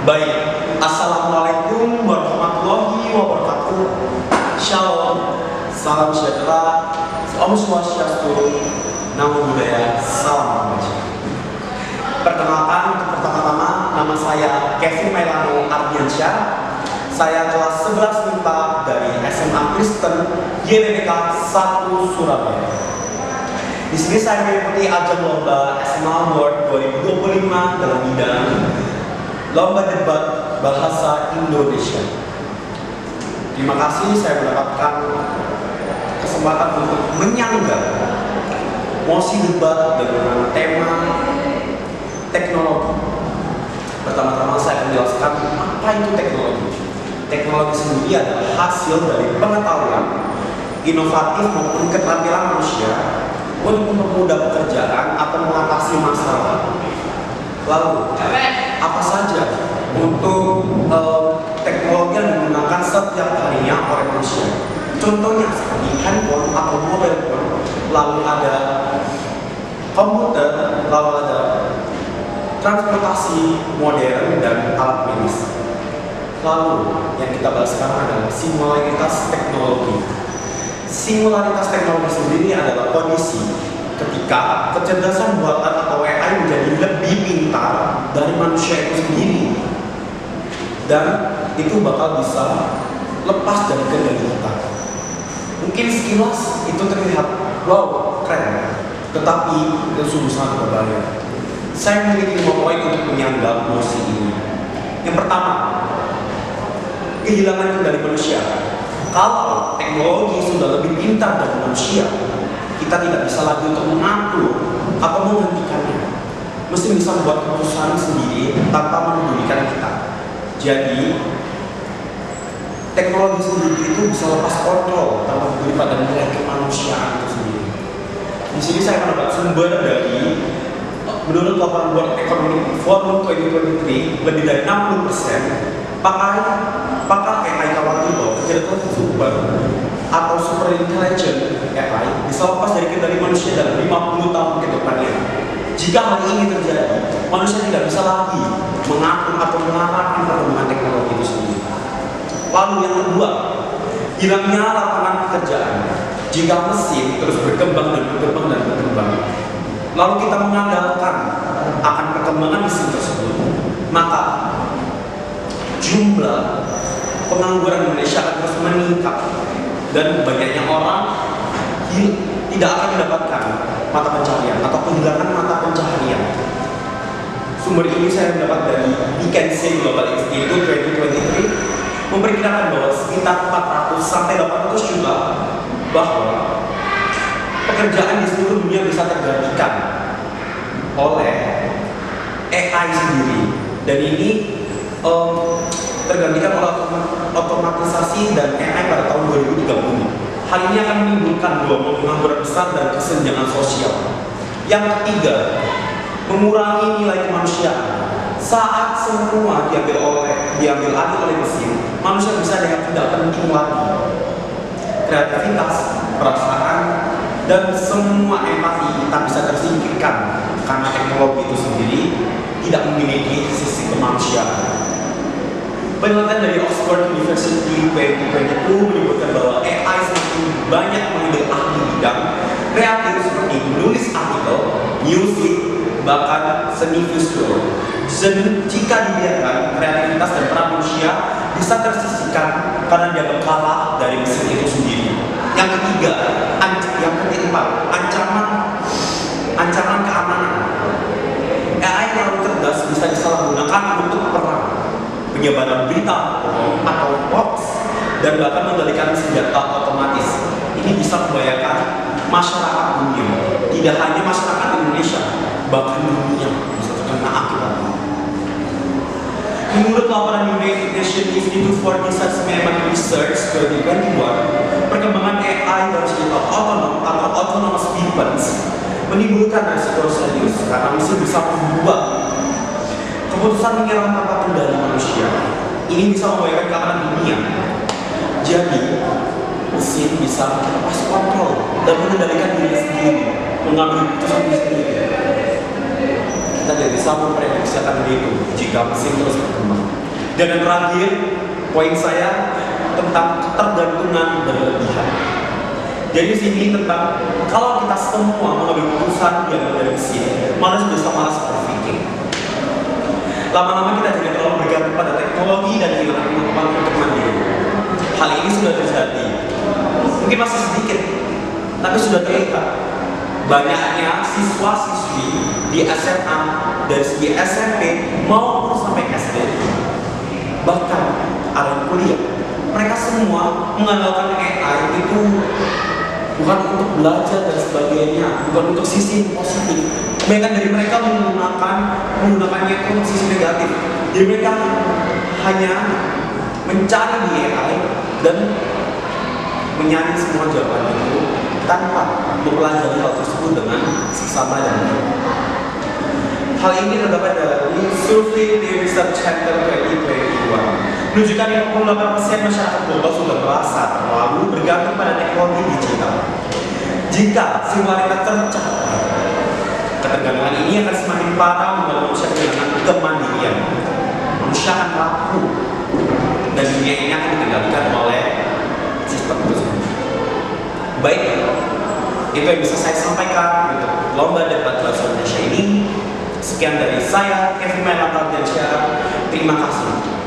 Baik, Assalamualaikum warahmatullahi wabarakatuh. Shalom, salam sejahtera, Om Swastiastu, Namo Buddhaya, salam kebajikan. Perkenalkan, untuk pertama-tama, nama saya Kevin Mailano Ardiansyah. Saya kelas 11 MIPA dari SMA Kristen YBBK 1 Surabaya. Di sini saya mengikuti ajang lomba SMA Award 2025 dalam bidang lomba debat bahasa Indonesia. Terima kasih saya mendapatkan kesempatan untuk menyangga mosi debat dengan tema teknologi. Pertama-tama saya akan menjelaskan apa itu teknologi. Teknologi sendiri adalah hasil dari pengetahuan inovatif maupun keterampilan manusia untuk mempermudah pekerjaan atau mengatasi masalah. Lalu, apa saja untuk teknologi yang digunakan setiap harinya oleh manusia? Contohnya seperti handphone atau mobile phone, lalu ada komputer, lalu ada transportasi modern dan alat medis. Lalu, yang kita bahas sekarang adalah singularitas teknologi. Singularitas teknologi sendiri adalah kondisi ketika kecerdasan buatan atau AI menjadi lebih pintar dari manusia itu sendiri, dan itu bakal bisa lepas dari kendali kita. Mungkin sekilas itu terlihat wow, keren, tetapi itu sungguh sangat berbahaya. Saya memiliki 5 poin untuk menyangga mosi ini. Yang pertama, kehilangan kendali manusia. Kalau teknologi sudah lebih pintar dari manusia, kita tidak bisa lagi untuk mengatur atau menghentikannya. Mesti bisa membuat keputusan sendiri tanpa memedulikan kita. Jadi, teknologi sendiri itu bisa lepas kontrol tanpa peduli pada nilai kemanusiaan itu sendiri. Di sini saya mendapat sumber dari menurut laporan World Economic Forum 2023, lebih dari 60% pakar AI khawatir bahwa kecerdasan super atau super intelligent AI bisa lepas dari kendali manusia dalam 50 tahun ke depannya. Jika hal ini terjadi, manusia tidak bisa lagi mengatur atau mengarahkan perkembangan teknologi itu sendiri. Lalu yang kedua, hilangnya lapangan pekerjaan. Jika mesin terus berkembang dan berkembang dan berkembang, lalu kita mengandalkan akan perkembangan mesin tersebut, maka jumlah pengangguran Indonesia akan terus meningkat dan banyaknya orang tidak akan mendapatkan mata pencaharian atau kehilangan mata pencaharian. Sumber ini saya mendapat dari McKinsey Global Institute 2023 memperkirakan bahwa sekitar 400 sampai 800 juta bahwa pekerjaan di seluruh dunia bisa tergantikan oleh AI sendiri, dan ini tergantikan oleh otomatisasi dan AI pada tahun 2030. Hal ini akan menimbulkan gelombang pengangguran besar dan kesenjangan sosial. Yang ketiga, mengurangi nilai kemanusiaan. Saat semua diambil alih oleh mesin, manusia bisa dengan tidak penting lagi. Kreativitas, perasaan, dan semua empati tak bisa tersingkirkan karena teknologi itu sendiri tidak memiliki sisi kemanusiaan. Penelitian dari Oxford University 2022 menyebutkan bahwa AI semakin banyak mengambil ahli bidang kreatif seperti menulis artikel, musik, bahkan seni visual. Jika dibiarkan, kreativitas dan peran manusia bisa tersisihkan karena dia kalah dari mesin itu sendiri. Yang ketiga, yang keempat, ancaman keamanan. AI yang terlalu cerdas bisa disalahgunakan untuk perang, penyebaran berita atau hoax, dan bahkan mengendalikan senjata otomatis. Ini bisa membahayakan masyarakat dunia. Tidak hanya masyarakat Indonesia, bahkan dunia bisa terkena akibatnya. Menurut laporan United Nations Institute for Research and Research 2021, perkembangan AI dalam senjata otonom atau autonomous weapons menimbulkan resiko serius karena mesin bisa membuat keputusan menyerang tanpa kendali manusia. Ini bisa membahayakan keamanan dunia. Jadi, mesin bisa lepas kontrol dan mengendalikan diri sendiri, mengambil keputusan sendiri. kita tidak bisa memprediksi akan begitu jika mesin terus berkembang. Dan yang terakhir, poin saya tentang ketergantungan berlebihan. Jadi di sini tentang kalau kita semua mengambil keputusan yang dari mesin, malas malas berpikir. Lama-lama kita jadi terlalu bergantung pada teknologi dan kehilangan kemampuan untuk mandiri. Hal ini sudah terjadi. Mungkin masih sedikit, tapi sudah terlihat. Banyaknya siswa-siswi di SMA, dari segi SMP maupun sampai SD, bahkan ada kuliah, mereka semua mengandalkan AI itu bukan untuk belajar dan sebagainya, bukan untuk sisi positif. Kebanyakan dari mereka menggunakannya untuk sisi negatif. Jadi mereka hanya mencari di AI dan menyanyi semua jawaban itu tanpa mempelajari hal tersebut dengan seksama dan baik. Hal ini terdapat dari survei di Research Center 2021 menunjukkan 58% masyarakat global sudah merasa terlalu bergantung pada teknologi digital. Jika singularitas tercapai, ketergantungan ini akan semakin parah membuat manusia kehilangan kemandirian. Manusia akan rapuh dan dunia ini akan dikendalikan oleh sistem tersebut. Baik, itu yang bisa saya sampaikan untuk lomba debat bahasa Indonesia ini. Sekian dari saya, Kevin Melaka dan Syara. Terima kasih.